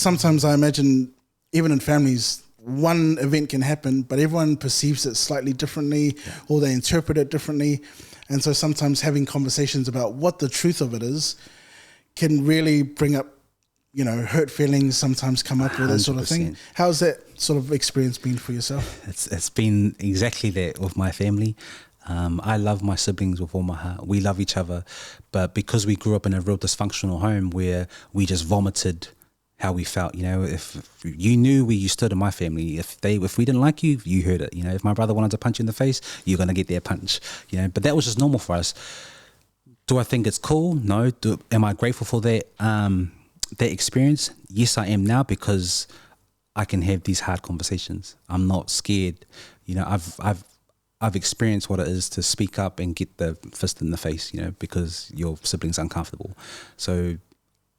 sometimes I imagine, even in families, one event can happen, but everyone perceives it slightly differently, or they interpret it differently. And so sometimes having conversations about what the truth of it is can really bring up, hurt feelings sometimes come up, or that sort of thing. How's that sort of experience been for yourself? It's been exactly that with my family. I love my siblings with all my heart. We love each other, but because we grew up in a real dysfunctional home where we just vomited how we felt, if you knew where you stood in my family, if we didn't like you, you heard it. If my brother wanted to punch you in the face, you're gonna get their punch. But that was just normal for us. Do I think it's cool? No. Am I grateful for that that experience? Yes, I am now, because I can have these hard conversations. I'm not scared. I've experienced what it is to speak up and get the fist in the face, because your sibling's uncomfortable. So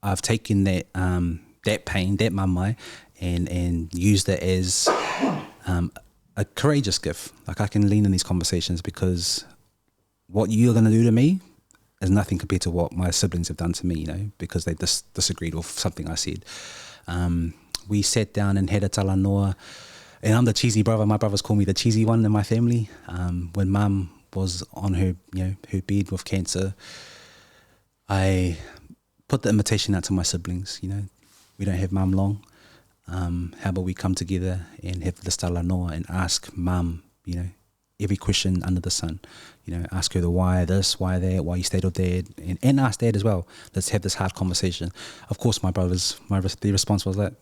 I've taken that that pain, that mamai, and used it as a courageous gift. Like, I can lean in these conversations because what you're going to do to me is nothing compared to what my siblings have done to me, because they disagreed with something I said. We sat down and had a talanoa, and I'm the cheesy brother. My brothers call me the cheesy one in my family. When mum was on her bed with cancer, I put the invitation out to my siblings, we don't have mum long. How about we come together and have this talanoa and ask mum, every question under the sun. Ask her the why this, why that, why you stayed with dad, and ask dad as well. Let's have this hard conversation. Of course, their response was like,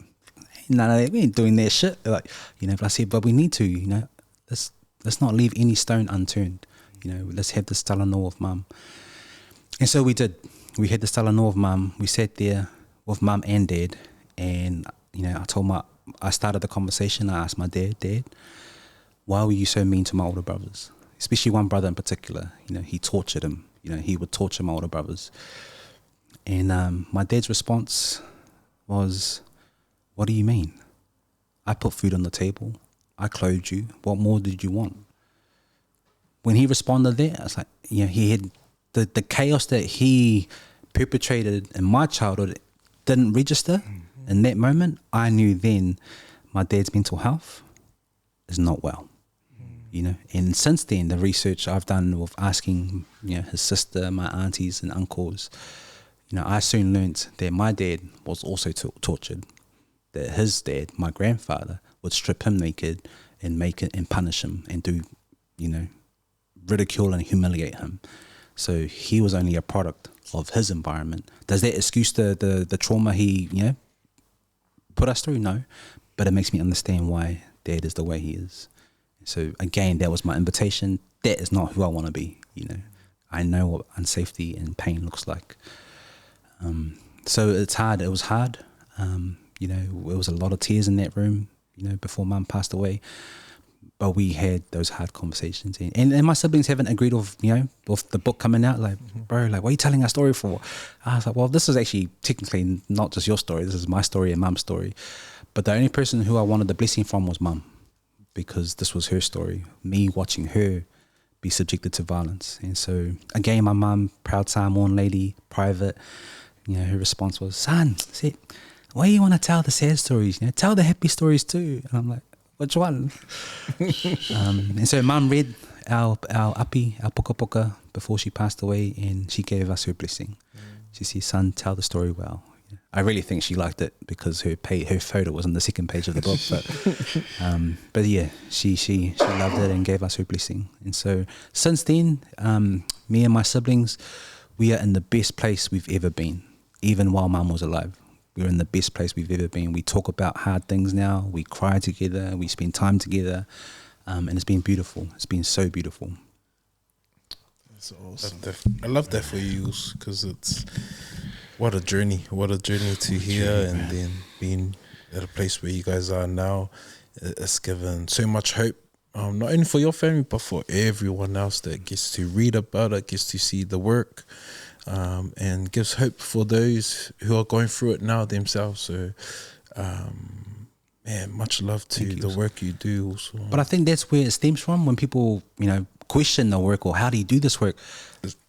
no, we ain't doing that shit. But I said, but we need to, let's not leave any stone unturned. Let's have this talanoa of mum. And so we did. We had this talanoa of mum. We sat there with mum and dad, and I started the conversation. I asked my dad, why were you so mean to my older brothers? Especially one brother in particular. He tortured him. He would torture my older brothers. And my dad's response was, what do you mean? I put food on the table. I clothed you. What more did you want? When he responded there, I was like, he had the chaos that he perpetrated in my childhood didn't register. In that moment, I knew then my dad's mental health is not well. And since then, the research I've done with asking, his sister, my aunties and uncles, I soon learnt that my dad was also tortured. That his dad, my grandfather, would strip him naked and make it and punish him and do, ridicule and humiliate him. So he was only a product of his environment. Does that excuse the trauma he, put us through? No. But it makes me understand why dad is the way he is. So again, that was my invitation. That is not who I want to be. I know what unsafety and pain looks like. So it's hard. It was hard. There was a lot of tears in that room, before mum passed away. But we had those hard conversations. And my siblings haven't agreed with, with the book coming out. Like, bro, what are you telling our story for? I was like, well, this is actually technically not just your story. This is my story and mum's story. But the only person who I wanted the blessing from was mum, because this was her story, me watching her be subjected to violence. And so, again, my mum, proud Samoan lady, private, her response was, son, why do you want to tell the sad stories? Tell the happy stories too. And I'm like, which one? And so mum read our api, our puka puka, before she passed away, and she gave us her blessing. She said, son, tell the story well. I really think she liked it because her photo was on the second page of the book. But yeah, she loved it and gave us her blessing. And so since then, me and my siblings, we are in the best place we've ever been, even while mum was alive. We're in the best place we've ever been. We talk about hard things now. We cry together. We spend time together. And it's been beautiful. It's been so beautiful. That's awesome. I love that for you, because it's what a journey to hear, and then being at a place where you guys are now. It's given so much hope, not only for your family, but for everyone else that gets to read about it, gets to see the work. And gives hope for those who are going through it now themselves. So, much love to the work you do also. But I think that's where it stems from, when people, question the work, or how do you do this work?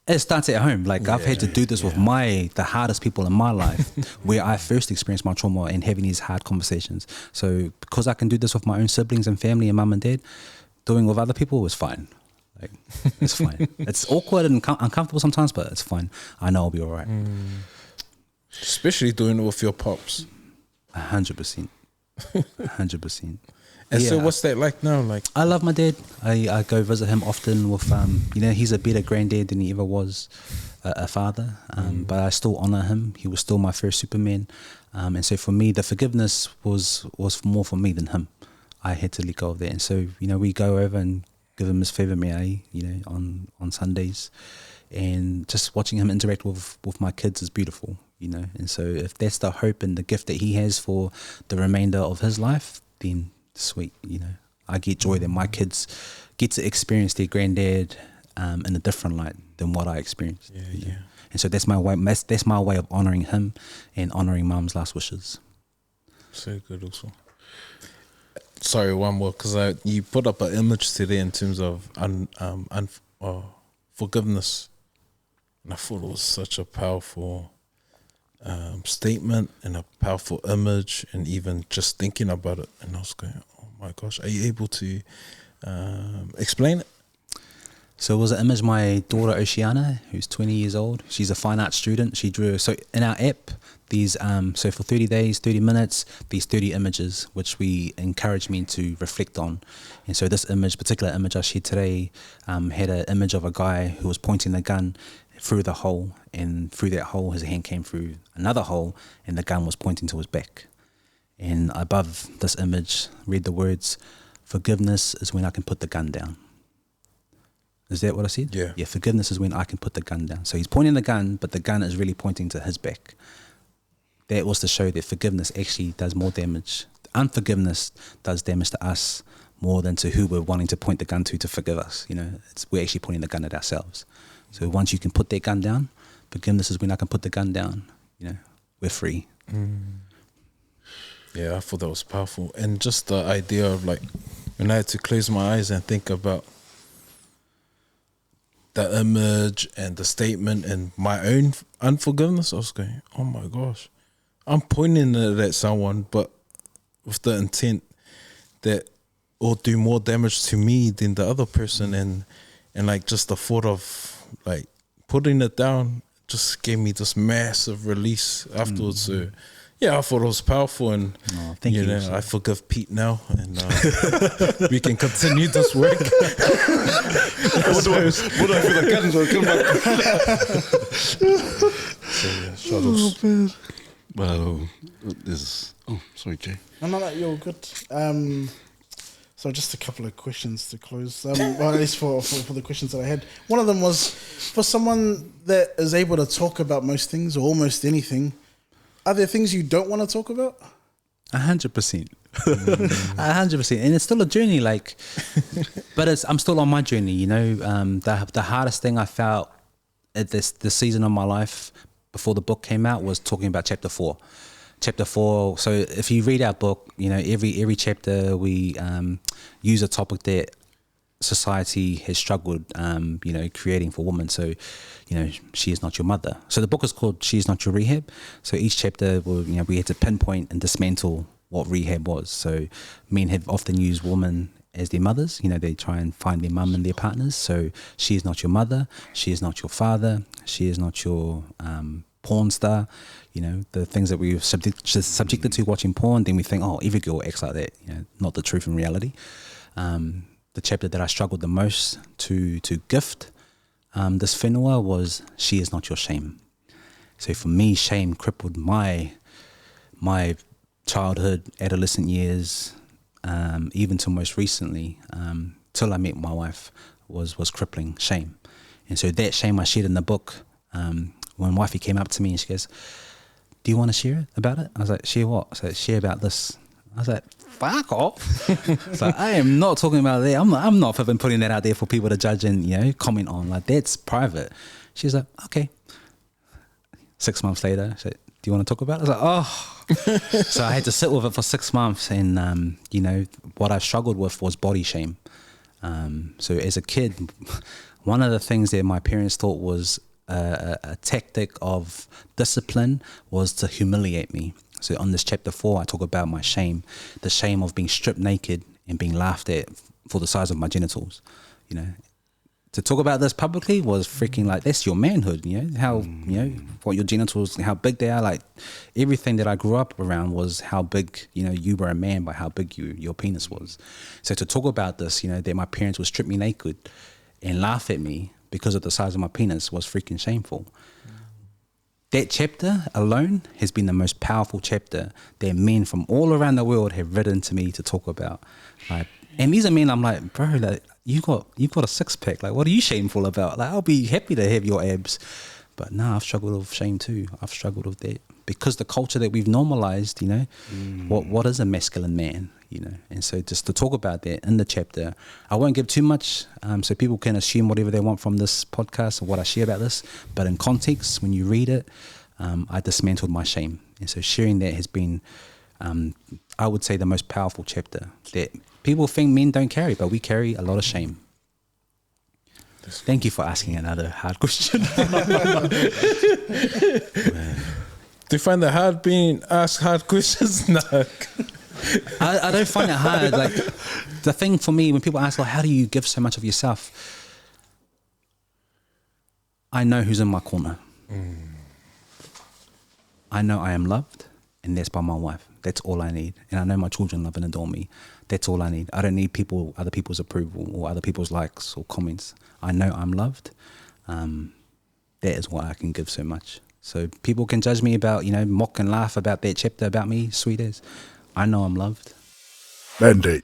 It starts at home. Like I've had to do this with the hardest people in my life, where I first experienced my trauma and having these hard conversations. So because I can do this with my own siblings and family and mum and dad, doing with other people was fine. Like it's fine. It's awkward and uncomfortable sometimes, but it's fine. I know I'll be all right. Especially doing it with your pops. 100%. 100%. And so what's that like now? Like, I love my dad. I go visit him often with, he's a better granddad than he ever was a father. But I still honor him. He was still my first Superman. And so for me, the forgiveness was more for me than him. I had to let go of that. And so, we go over and give him his favourite mea, on Sundays. And just watching him interact with my kids is beautiful, And so if that's the hope and the gift that he has for the remainder of his life, then sweet, I get joy that my kids get to experience their granddad in a different light than what I experienced. And so that's my way. That's my way of honoring him and honoring Mum's last wishes. So good, also. Sorry, one more, because you put up an image today in terms of forgiveness, and I thought it was such a powerful statement and a powerful image, and even just thinking about it, and I was going, oh my gosh, are you able to explain it? So it was an image my daughter Oceana, who's 20 years old, she's a fine art student, she drew. So in our app, these so for 30 days, 30 minutes, these 30 images which we encourage me to reflect on. And so this particular image I shared today, had an image of a guy who was pointing the gun through the hole, and through that hole his hand came through another hole, and the gun was pointing to his back. And above this image read the words, "Forgiveness is when I can put the gun down." Is that what I said? Yeah. Forgiveness is when I can put the gun down. So he's pointing the gun, but the gun is really pointing to his back. That was to show that forgiveness actually does more damage. Unforgiveness does damage to us more than to who we're wanting to point the gun to forgive us. We're actually pointing the gun at ourselves. So once you can put that gun down, forgiveness is when I can put the gun down. We're free. Yeah, I thought that was powerful. And just the idea of like, when I had to close my eyes and think about the image and the statement and my own unforgiveness, I was going, oh my gosh, I'm pointing it at someone, but with the intent that will do more damage to me than the other person. And like just the thought of like putting it down just gave me this massive release afterwards. So yeah, I thought it was powerful, and thank you. I forgive Pete now, and we can continue this work. What do I feel like guns are coming back? So yeah, shuttles. Well, sorry, Jay. No, you're good. So just a couple of questions to close. Well, at least for the questions that I had. One of them was, for someone that is able to talk about most things or almost anything, are there things you don't want to talk about? 100%. 100%. And it's still a journey, but I'm still on my journey, The hardest thing I felt at this season of my life before the book came out was talking about chapter 4. Chapter 4, so if you read our book, every chapter we use a topic that society has struggled, creating for women. So, she is not your mother. So the book is called She Is Not Your Rehab. So each chapter, we had to pinpoint and dismantle what rehab was. So men have often used women as their mothers. They try and find their mum and their partners. So she is not your mother. She is not your father. She is not your porn star. The things that we've subjected to watching porn. Then we think, oh, every girl acts like that. Not the truth in reality. The chapter that I struggled the most to gift this whenua was She Is Not Your Shame. So for me, shame crippled my childhood, adolescent years, even till most recently, till I met my wife, was crippling shame. And so that shame I shared in the book, when wifey came up to me and she goes, "Do you want to share about it?" I was like, "Share what?" I said, "Share about this." I was like, "Fuck off." So I am not talking about that. I'm not even putting that out there for people to judge and comment on. That's private. She's like, "Okay." 6 months later, she said, "Do you want to talk about it?" I was like, "Oh." So I had to sit with it for 6 months, and what I struggled with was body shame. So as a kid, one of the things that my parents thought was a tactic of discipline was to humiliate me. So on this chapter 4, I talk about my shame, the shame of being stripped naked and being laughed at for the size of my genitals. You know, to talk about this publicly was freaking like, that's your manhood, you know, how, you know, what your genitals, how big they are. Like everything that I grew up around was how big, you know, you were a man by how big your penis was. So to talk about this, you know, that my parents would strip me naked and laugh at me because of the size of my penis was freaking shameful. That chapter alone has been the most powerful chapter that men from all around the world have written to me to talk about. Like, and these are men I'm like, bro, like you've got a six pack. Like, what are you shameful about? Like, I'll be happy to have your abs, but no, I've struggled with shame too. I've struggled with that because the culture that we've normalized, you know, what is a masculine man, you know? And so just to talk about that in the chapter, I won't give too much, so people can assume whatever they want from this podcast or what I share about this, but in context, when you read it, I dismantled my shame. And so sharing that has been, I would say, the most powerful chapter that people think men don't carry, but we carry a lot of shame. Thank you for asking another hard question. Do you find it hard being asked hard questions? No. I don't find it hard. Like the thing for me, when people ask, like, how do you give so much of yourself? I know who's in my corner. I know I am loved, and that's by my wife. That's all I need. And I know my children love and adore me. That's all I need. I don't need other people's approval or other people's likes or comments. I know I'm loved. That is why I can give so much. So people can judge me about, you know, mock and laugh about that chapter about me, sweet as. I know I'm loved. Mandate.